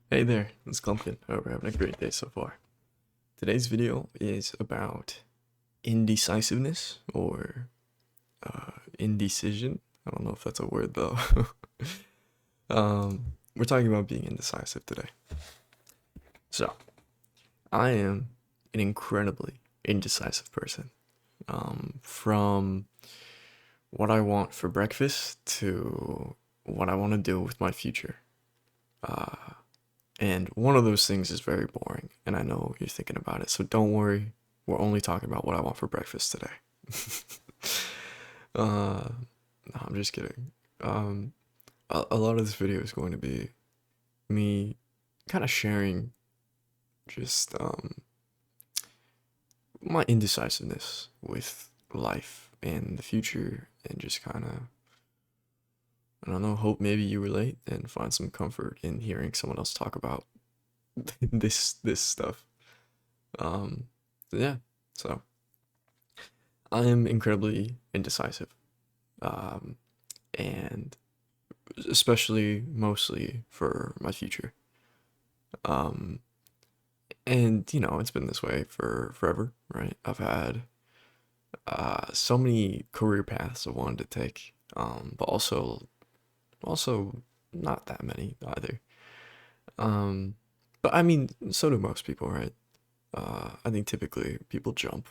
Hey there, it's Clumpkin. Hope we're having a great day so far. Today's video is about indecisiveness or indecision. I don't know if that's a word though. We're talking about being indecisive today. So, I am an incredibly indecisive person. From what I want for breakfast to what I want to do with my future. And one of those things is very boring, and I know you're thinking about it, so don't worry. We're only talking about what I want for breakfast today. No, I'm just kidding. Um, a lot of this video is going to be me kind of sharing just my indecisiveness with life and the future, and just kind of, I don't know, hope maybe you relate and find some comfort in hearing someone else talk about this stuff. Um, yeah, so I am incredibly indecisive, um, and especially mostly for my future. Um, and it's been this way for forever, right? I've had so many career paths I wanted to take, but also not that many either. Um, but I mean, so do most people, right? I think typically people jump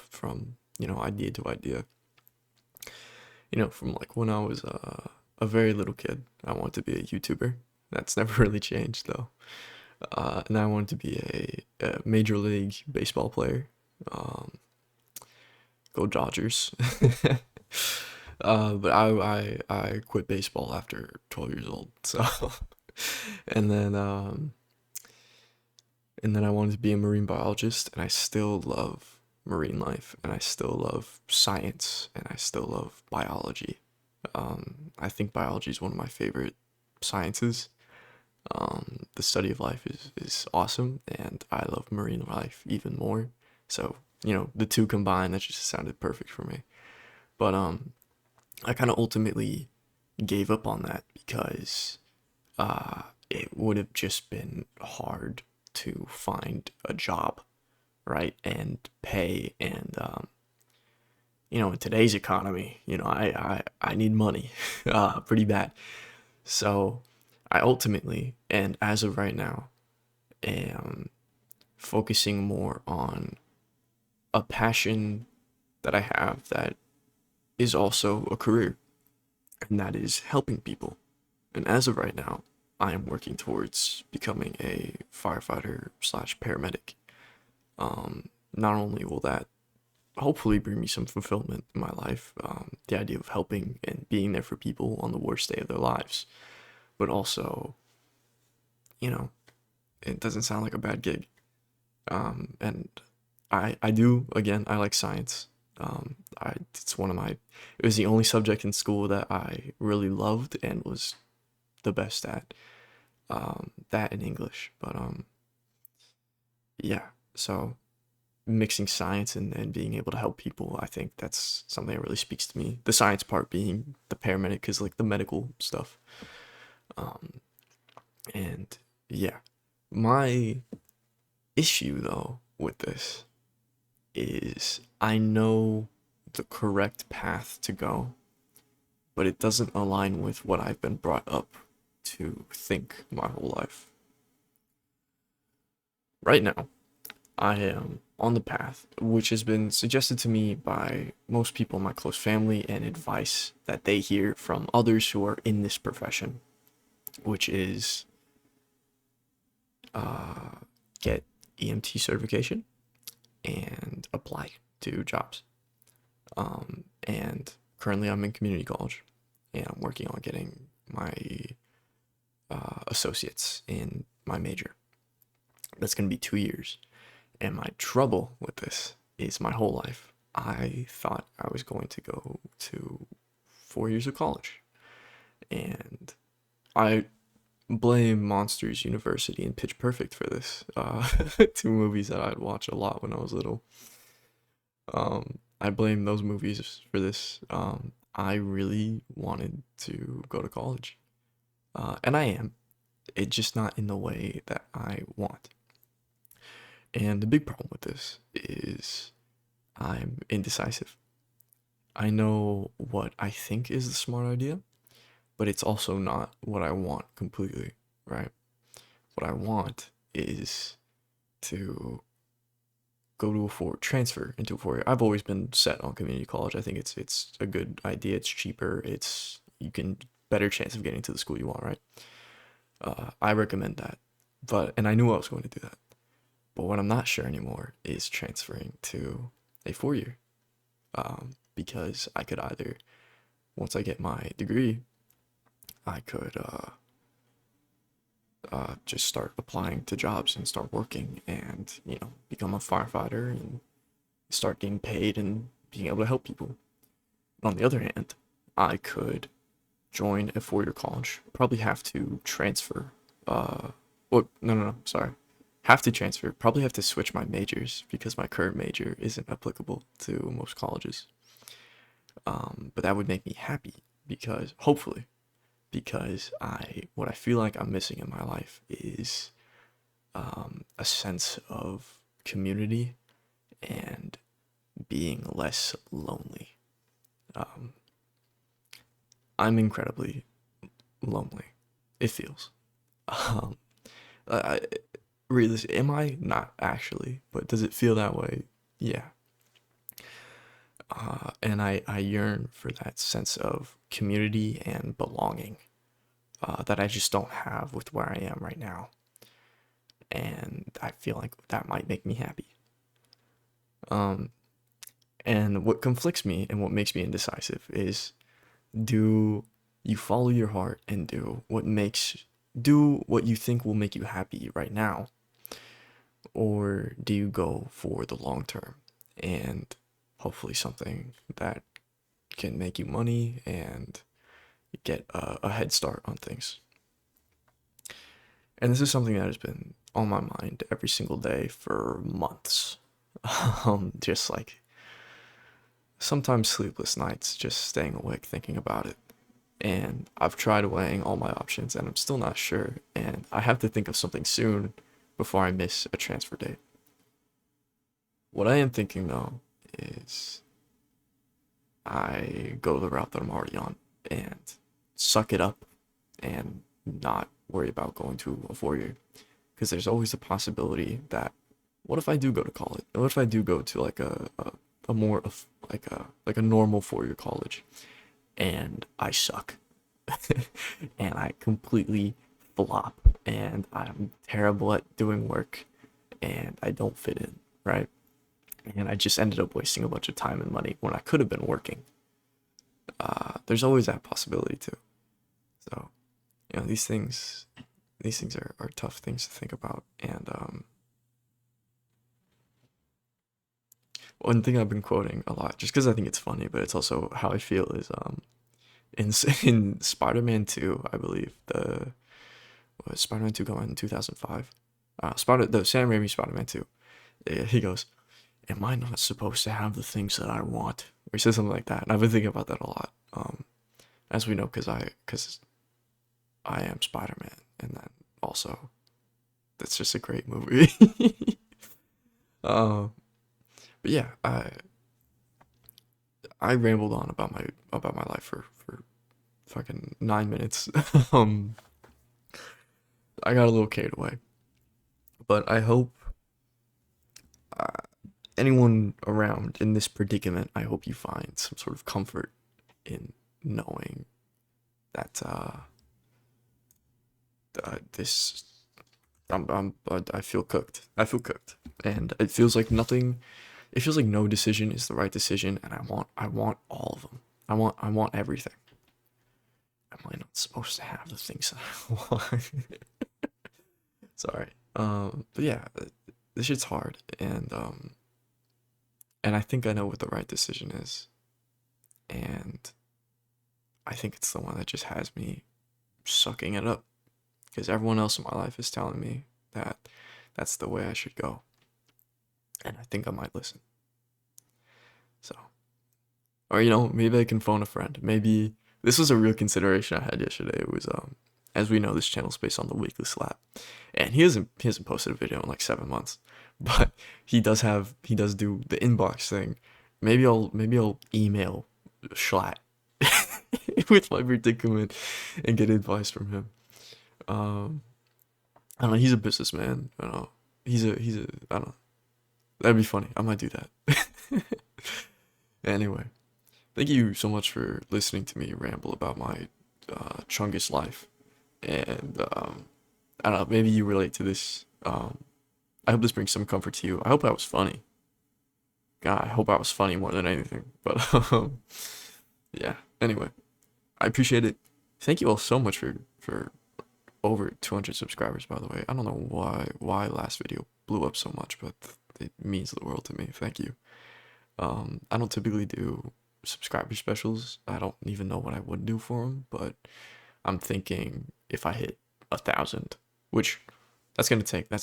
from idea to idea. From like when I was a very little kid, I wanted to be a YouTuber. That's never really changed though. And I wanted to be a major league baseball player. Um, Go Dodgers. But I quit baseball after 12 years old. So, and then um, and then I wanted to be a marine biologist, and I still love marine life, and I still love science, and I still love biology. I think biology is one of my favorite sciences. The study of life is awesome, and I love marine life even more. So, the two combined, that just sounded perfect for me. But I kind of ultimately gave up on that because it would have just been hard to find a job, right? And pay and in today's economy, I need money pretty bad. So I ultimately, and as of right now, am focusing more on a passion that I have that is also a career, and that is helping people. And as of right now, I am working towards becoming a firefighter slash paramedic. Not only will that hopefully bring me some fulfillment in my life, the idea of helping and being there for people on the worst day of their lives, but also, you know, it doesn't sound like a bad gig. And I do, again, I like science. It's one of my, it was the only subject in school that I really loved and was the best at. That in English, but yeah. So mixing science and being able to help people, I think that's something that really speaks to me. The science part being the paramedic, is like the medical stuff. Um, and yeah, my issue though with this is I know the correct path to go, but it doesn't align with what I've been brought up to think my whole life. Right now, I am on the path, which has been suggested to me by most people in my close family and advice that they hear from others who are in this profession, which is get EMT certification and apply to jobs. And currently, I'm in community college, and I'm working on getting my associates in my major. That's going to be 2 years. And my trouble with this is my whole life, I thought I was going to go to 4 years of college. And I blame Monsters University and Pitch Perfect for this. Two movies that I'd watch a lot when I was little. I blame those movies for this. I really wanted to go to college. And I am. it's just not in the way that I want. And the big problem with this is I'm indecisive. I know what I think is the smart idea, but it's also not what I want completely, right? What I want is to go to a transfer into a 4 year. I've always been set on community college. I think it's a good idea. It's cheaper. It's you can better chance of getting to the school you want, right? I recommend that. But and I knew I was going to do that. But what I'm not sure anymore is transferring to a 4 year. Because I could either once I get my degree, I could just start applying to jobs and start working and become a firefighter and start getting paid and being able to help people. On the other hand, I could join a 4 year college, probably have to transfer. Well, no, sorry. Have to transfer, probably have to switch my majors because my current major isn't applicable to most colleges. But that would make me happy because, hopefully, because what I feel like I'm missing in my life is a sense of community and being less lonely. Um, I'm incredibly lonely. It feels. Um, I, really, am I not actually? But does it feel that way? Yeah. And I yearn for that sense of community and belonging that I just don't have with where I am right now. And I feel like that might make me happy. Um, and what conflicts me and what makes me indecisive is, do you follow your heart and do what you think will make you happy right now, or do you go for the long term and hopefully something that can make you money and get a head start on things? And this is something that has been on my mind every single day for months. Just like sometimes sleepless nights, just staying awake thinking about it. And I've tried weighing all my options and I'm still not sure. And I have to think of something soon before I miss a transfer date. What I am thinking though is I go the route that I'm already on and suck it up and not worry about going to a 4 year. Because there's always the possibility that, what if I do go to college? What if I do go to like a more like a normal 4 year college and I suck and I completely flop and I'm terrible at doing work and I don't fit in, right? And I just ended up wasting a bunch of time and money when I could have been working. There's always that possibility too. So, these things are tough things to think about. And one thing I've been quoting a lot, just because I think it's funny, but it's also how I feel, is in in Spider-Man 2, I believe Spider-Man 2 came out in 2005. The Sam Raimi Spider-Man 2. He goes, "Am I not supposed to have the things that I want?" Or he says something like that, and I've been thinking about that a lot. As we know, because I am Spider-Man, and then also that's just a great movie. uh, but yeah, I rambled on about my life for fucking 9 minutes. um, I got a little carried away, but I hope uh, anyone around in this predicament, I hope you find some sort of comfort in knowing that this I feel cooked. I feel cooked, and it feels like nothing. It feels like no decision is the right decision, and I want all of them. I want everything. Am I not supposed to have the things that I want? Sorry. But yeah, this shit's hard, and I think I know what the right decision is, and I think it's the one that just has me sucking it up because everyone else in my life is telling me that that's the way I should go, and I think I might listen. So, or maybe I can phone a friend. Maybe this was a real consideration I had yesterday. It was as we know, this channel's based on the weekly slap, and he hasn't posted a video in like 7 months, but he does do the inbox thing. Maybe I'll email Schlatt with my predicament and get advice from him. Um, I don't know. He's a businessman. I don't know. He's a. I don't know. That'd be funny. I might do that. Anyway, thank you so much for listening to me ramble about my Chungus life, and I don't know. Maybe you relate to this. I hope this brings some comfort to you. I hope I was funny. God, I hope I was funny more than anything. But yeah. Anyway, I appreciate it. Thank you all so much for over 200 subscribers, by the way. I don't know why last video blew up so much, but it means the world to me. Thank you. I don't typically do subscriber specials. I don't even know what I would do for them, but I'm thinking if I hit 1,000, which that's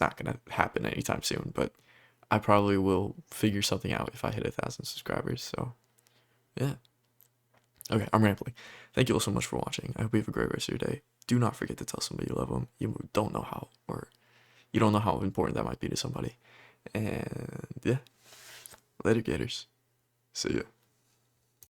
not gonna happen anytime soon, but I probably will figure something out if I hit 1,000 subscribers. So yeah. Okay, I'm rambling. Thank you all so much for watching. I hope you have a great rest of your day. Do not forget to tell somebody you love them. You don't know how, or you don't know how important that might be to somebody. And yeah, later, Gators. See ya.